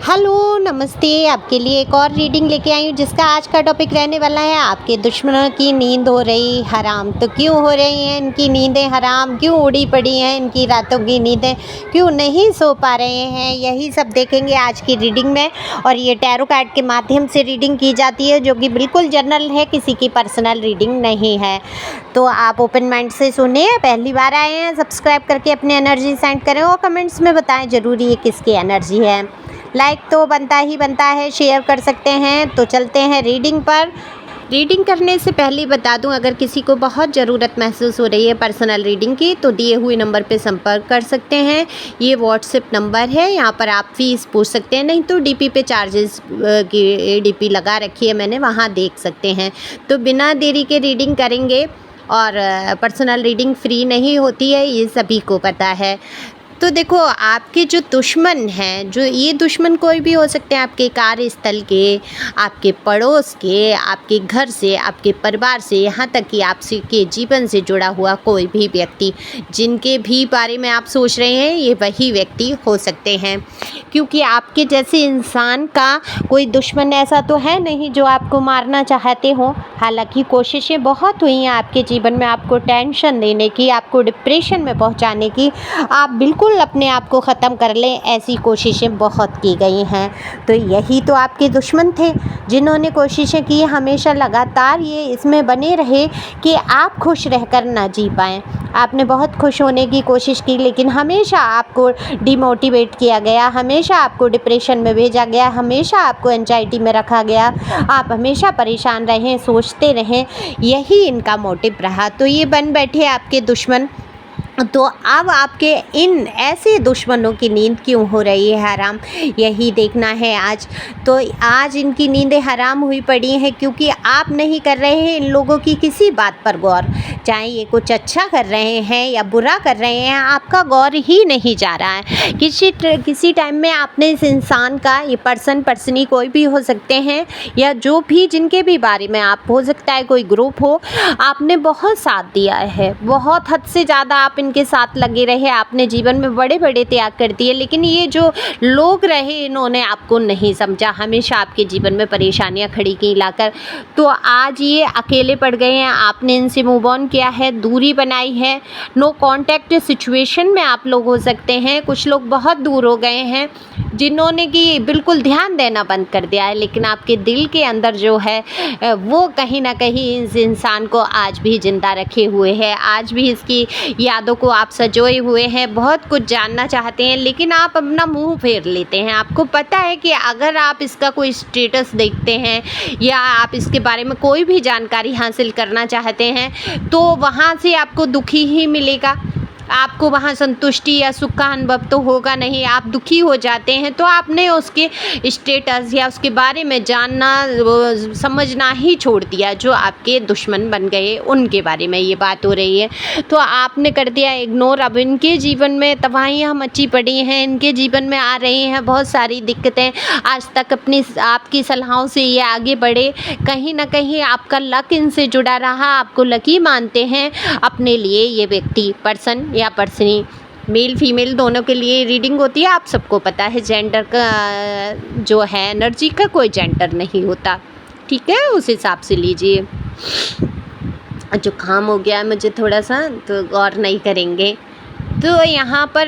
Hello नमस्ते। आपके लिए एक और रीडिंग लेके आई हूँ जिसका आज का टॉपिक रहने वाला है आपके दुश्मनों की नींद हो रही हराम। तो क्यों हो रही हैं इनकी नींदें हराम, क्यों उड़ी पड़ी हैं इनकी रातों की नींदें, क्यों नहीं सो पा रहे हैं, यही सब देखेंगे आज की रीडिंग में। और ये टैरो कार्ड के माध्यम से रीडिंग की जाती है जो कि बिल्कुल जनरल है, किसी की पर्सनल रीडिंग नहीं है। तो आप ओपन माइंड से सुनिए। पहली बार आए हैं सब्सक्राइब करके अपनी एनर्जी सेंड करें और कमेंट्स में बताएं ज़रूरी ये किसकी एनर्जी है। लाइक तो बनता ही बनता है, शेयर कर सकते हैं। तो चलते हैं रीडिंग पर। रीडिंग करने से पहले बता दूं, अगर किसी को बहुत ज़रूरत महसूस हो रही है पर्सनल रीडिंग की तो दिए हुए नंबर पे संपर्क कर सकते हैं। ये व्हाट्सएप नंबर है, यहाँ पर आप फ़ीस पूछ सकते हैं, नहीं तो डीपी पे चार्जेस की डीपी लगा रखी है मैंने, वहाँ देख सकते हैं। तो बिना देरी के रीडिंग करेंगे और पर्सनल रीडिंग फ्री नहीं होती है, ये सभी को पता है। तो देखो, आपके जो दुश्मन हैं, जो ये दुश्मन कोई भी हो सकते हैं, आपके कार्यस्थल के, आपके पड़ोस के, आपके घर से, आपके परिवार से, यहाँ तक कि आपसे के जीवन से जुड़ा हुआ कोई भी व्यक्ति, जिनके भी बारे में आप सोच रहे हैं, ये वही व्यक्ति हो सकते हैं। क्योंकि आपके जैसे इंसान का कोई दुश्मन ऐसा तो है नहीं जो आपको मारना चाहते हो। हालांकि कोशिशें बहुत हुई हैं आपके जीवन में आपको टेंशन देने की, आपको डिप्रेशन में पहुंचाने की, आप बिल्कुल अपने आप को ख़त्म कर लें, ऐसी कोशिशें बहुत की गई हैं। तो यही तो आपके दुश्मन थे जिन्होंने कोशिशें की हमेशा लगातार ये इसमें बने रहे कि आप खुश रहकर ना जी पाएँ। आपने बहुत खुश होने की कोशिश की लेकिन हमेशा आपको डिमोटिवेट किया गया, हमेशा आपको डिप्रेशन में भेजा गया, हमेशा आपको एंजाइटी में रखा गया, आप हमेशा परेशान रहें, सोचते रहें, यही इनका मोटिव रहा। तो ये बन बैठे आपके दुश्मन। तो अब आपके इन ऐसे दुश्मनों की नींद क्यों हो रही है हराम, यही देखना है आज। तो आज इनकी नींदें हराम हुई पड़ी हैं क्योंकि आप नहीं कर रहे हैं इन लोगों की किसी बात पर गौर। चाहे ये कुछ अच्छा कर रहे हैं या बुरा कर रहे हैं, आपका गौर ही नहीं जा रहा है। किसी टाइम में आपने इस इंसान का, ये पर्सनी कोई भी हो सकते हैं या जो भी जिनके भी बारे में आप, हो सकता है कोई ग्रुप हो, आपने बहुत साथ दिया है, बहुत हद से ज़्यादा आप इनके साथ लगे रहे, आपने जीवन में बड़े बड़े त्याग कर दिए, लेकिन ये जो लोग रहे इन्होंने आपको नहीं समझा, हमेशा आपके जीवन में परेशानियां खड़ी की लाकर। तो आज ये अकेले पड़ गए हैं, आपने इनसे मूव ऑन किया है, दूरी बनाई है, नो कॉन्टैक्ट सिचुएशन में आप लोग हो सकते हैं। कुछ लोग बहुत दूर हो गए हैं जिन्होंने कि बिल्कुल ध्यान देना बंद कर दिया है, लेकिन आपके दिल के अंदर जो है वो कहीं ना कहीं इस इंसान को आज भी जिंदा रखे हुए है, आज भी इसकी यादों को आप सजोए हुए हैं, बहुत कुछ जानना चाहते हैं लेकिन आप अपना मुंह फेर लेते हैं। आपको पता है कि अगर आप इसका कोई स्टेटस देखते हैं या आप इसके बारे में कोई भी जानकारी हासिल करना चाहते हैं तो वहाँ से आपको दुखी ही मिलेगा, आपको वहाँ संतुष्टि या सुख का अनुभव तो होगा नहीं, आप दुखी हो जाते हैं। तो आपने उसके स्टेटस या उसके बारे में जानना समझना ही छोड़ दिया। जो आपके दुश्मन बन गए उनके बारे में ये बात हो रही है, तो आपने कर दिया इग्नोर। अब इनके जीवन में तबाहियाँ मची पड़ी हैं, इनके जीवन में आ रही हैं बहुत सारी दिक्कतें। आज तक अपनी आपकी सलाहों से ये आगे बढ़े, कहीं ना कहीं आपका लक इनसे जुड़ा रहा, आपको लकी मानते हैं अपने लिए ये व्यक्ति, पर्सन या पर्सनी, मेल फीमेल दोनों के लिए रीडिंग होती है। आप सबको पता है जेंडर का जो है एनर्जी का कोई जेंडर नहीं होता, ठीक है, उस हिसाब से लीजिए। जो काम हो गया मुझे थोड़ा सा, तो गौर नहीं करेंगे। तो यहाँ पर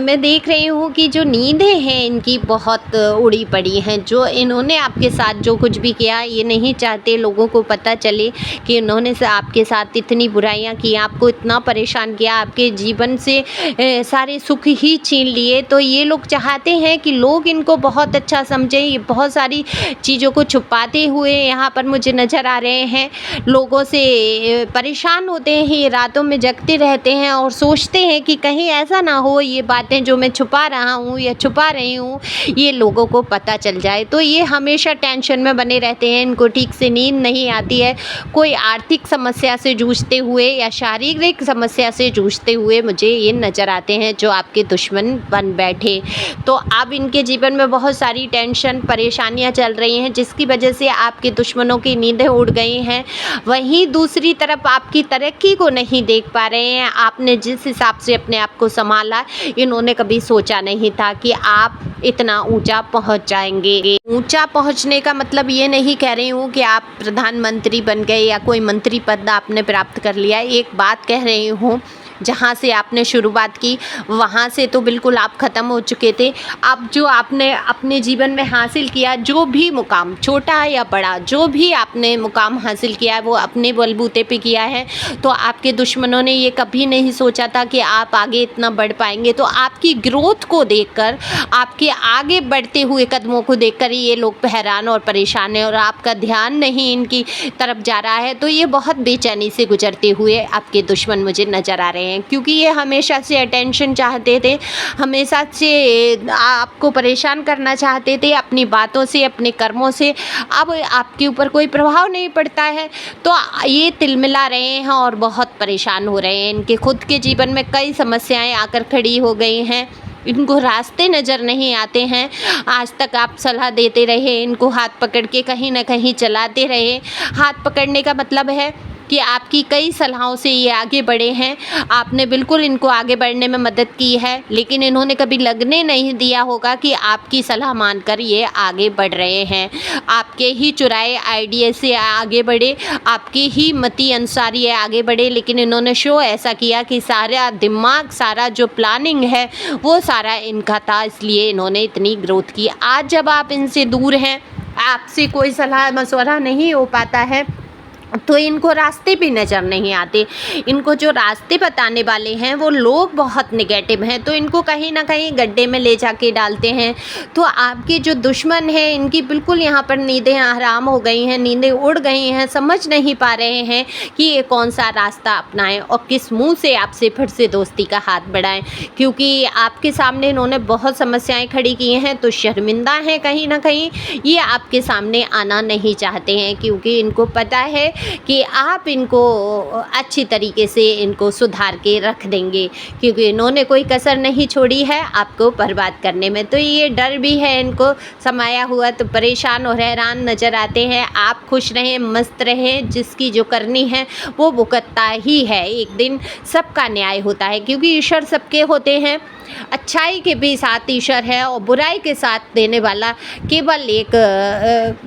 मैं देख रही हूँ कि जो नींदें हैं इनकी बहुत उड़ी पड़ी हैं। जो इन्होंने आपके साथ जो कुछ भी किया, ये नहीं चाहते लोगों को पता चले कि इन्होंने आपके साथ इतनी बुराइयाँ की, आपको इतना परेशान किया, आपके जीवन से सारे सुख ही छीन लिए। तो ये लोग चाहते हैं कि लोग इनको बहुत अच्छा समझें। ये बहुत सारी चीज़ों को छुपाते हुए यहाँ पर मुझे नज़र आ रहे हैं, लोगों से परेशान होते हैं, ये रातों में जगते रहते हैं और सोचते हैं कि कहीं ऐसा ना हो ये बातें जो मैं छुपा रहा हूँ या छुपा रही हूँ ये लोगों को पता चल जाए। तो ये हमेशा टेंशन में बने रहते हैं, इनको ठीक से नींद नहीं आती है। कोई आर्थिक समस्या से जूझते हुए या शारीरिक समस्या से जूझते हुए मुझे ये नज़र आते हैं जो आपके दुश्मन बन बैठे। तो अब इनके जीवन में बहुत सारी टेंशन परेशानियाँ चल रही हैं जिसकी वजह से आपके दुश्मनों की नींदें उड़ गई हैं। वहीं दूसरी तरफ आपकी तरक्की को नहीं देख पा रहे हैं। आपने जिस हिसाब से अपने आप को संभाला, इन्होंने कभी सोचा नहीं था कि आप इतना ऊंचा पहुंच जाएंगे। ऊंचा पहुंचने का मतलब ये नहीं कह रही हूँ कि आप प्रधानमंत्री बन गए या कोई मंत्री पद आपने प्राप्त कर लिया। एक बात कह रही हूँ, जहाँ से आपने शुरुआत की वहाँ से तो बिल्कुल आप ख़त्म हो चुके थे। अब जो आपने अपने जीवन में हासिल किया, जो भी मुकाम, छोटा या बड़ा, जो भी आपने मुकाम हासिल किया है वो अपने बलबूते पे किया है। तो आपके दुश्मनों ने ये कभी नहीं सोचा था कि आप आगे इतना बढ़ पाएंगे। तो आपकी ग्रोथ को देखकर, आपके आगे बढ़ते हुए कदमों को देखकर ये लोग हैरान और परेशान हैं और आपका ध्यान नहीं इनकी तरफ जा रहा है। तो ये बहुत बेचैनी से गुजरते हुए आपके दुश्मन मुझे नज़र आ रहे हैं, क्योंकि ये हमेशा से अटेंशन चाहते थे, हमेशा से आपको परेशान करना चाहते थे अपनी बातों से, अपने कर्मों से। अब आपके ऊपर कोई प्रभाव नहीं पड़ता है तो ये तिलमिला रहे हैं और बहुत परेशान हो रहे हैं। इनके खुद के जीवन में कई समस्याएं आकर खड़ी हो गई हैं, इनको रास्ते नज़र नहीं आते हैं। आज तक आप सलाह देते रहे, इनको हाथ पकड़ के कहीं ना कहीं चलाते रहे। हाथ पकड़ने का मतलब है कि आपकी कई सलाहों से ये आगे बढ़े हैं, आपने बिल्कुल इनको आगे बढ़ने में मदद की है, लेकिन इन्होंने कभी लगने नहीं दिया होगा कि आपकी सलाह मानकर ये आगे बढ़ रहे हैं। आपके ही चुराए आइडिया से आगे बढ़े, आपके ही मति अनुसार ये आगे बढ़े, लेकिन इन्होंने शो ऐसा किया कि सारा दिमाग, सारा जो प्लानिंग है वो सारा इनका था, इसलिए इन्होंने इतनी ग्रोथ की। आज जब आप इनसे दूर हैं, आपसे कोई सलाह मशवरा नहीं हो पाता है, तो इनको रास्ते भी नज़र नहीं आते। इनको जो रास्ते बताने वाले हैं वो लोग बहुत नेगेटिव हैं, तो इनको कहीं ना कहीं गड्ढे में ले जाके डालते हैं। तो आपके जो दुश्मन हैं इनकी बिल्कुल यहाँ पर नींदें हराम हो गई हैं, नींदें उड़ गई हैं, समझ नहीं पा रहे हैं कि ये कौन सा रास्ता अपनाएं और किस मुंह से आपसे फिर से दोस्ती का हाथ बढ़ाएं, क्योंकि आपके सामने इन्होंने बहुत समस्याएं खड़ी की हैं। तो शर्मिंदा हैं कहीं ना कहीं, ये आपके सामने आना नहीं चाहते हैं, क्योंकि इनको पता है कि आप इनको अच्छी तरीके से इनको सुधार के रख देंगे, क्योंकि इन्होंने कोई कसर नहीं छोड़ी है आपको बर्बाद करने में। तो ये डर भी है इनको समाया हुआ, तो परेशान और हैरान नज़र आते हैं। आप खुश रहें, मस्त रहें, जिसकी जो करनी है वो भुगतता ही है। एक दिन सबका न्याय होता है, क्योंकि ईश्वर सबके होते हैं। अच्छाई के भी साथ ईश्वर है और बुराई के साथ देने वाला केवल एक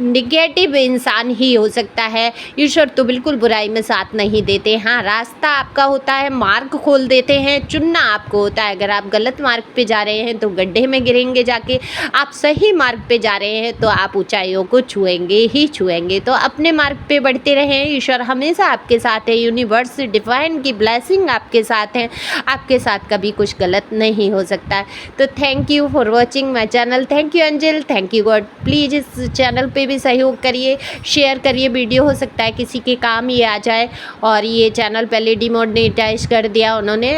निगेटिव इंसान ही हो सकता है। ईश्वर तो बिल्कुल बुराई में साथ नहीं देते। हाँ, रास्ता आपका होता है, मार्ग खोल देते हैं, चुनना आपको होता है। अगर आप गलत मार्ग पे जा रहे हैं तो गड्ढे में गिरेंगे जाके, आप सही मार्ग पे जा रहे हैं तो आप ऊंचाइयों को छुएंगे ही छुएंगे। तो अपने मार्ग पे बढ़ते रहें, ईश्वर हमेशा आपके साथ है, यूनिवर्स डिवाइन की ब्लेसिंग आपके साथ है, आपके साथ कभी कुछ गलत नहीं हो सकता है। तो thank you for watching my channel. Thank you angel, thank you God. Please इस चैनल पे भी सहयोग करिए, शेयर करिए वीडियो, हो सकता है किसी के काम ये आ जाए। और ये चैनल पहले डिमोनेटाइज कर दिया उन्होंने,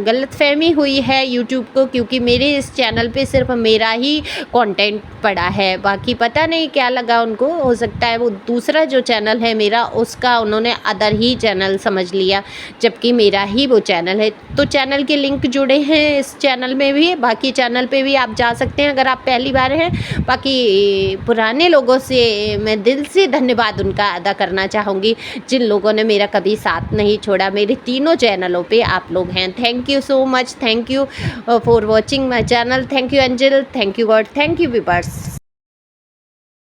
गलतफहमी हुई है यूट्यूब को, क्योंकि मेरे इस चैनल पे सिर्फ मेरा ही कंटेंट पड़ा है, बाकी पता नहीं क्या लगा उनको। हो सकता है वो दूसरा जो चैनल है मेरा, उसका उन्होंने अदर ही चैनल समझ लिया, जबकि मेरा ही वो चैनल है। तो चैनल के लिंक जुड़े हैं इस चैनल में भी, बाकी चैनल पे भी आप जा सकते हैं अगर आप पहली बार हैं। बाकी पुराने लोगों से मैं दिल से धन्यवाद उनका अदा करना चाहूँगी, जिन लोगों ने मेरा कभी साथ नहीं छोड़ा। मेरे तीनों चैनलों पे आप लोग हैं। Thank you so much, thank you for watching my channel. Thank you angel, thank you God, thank you viewers.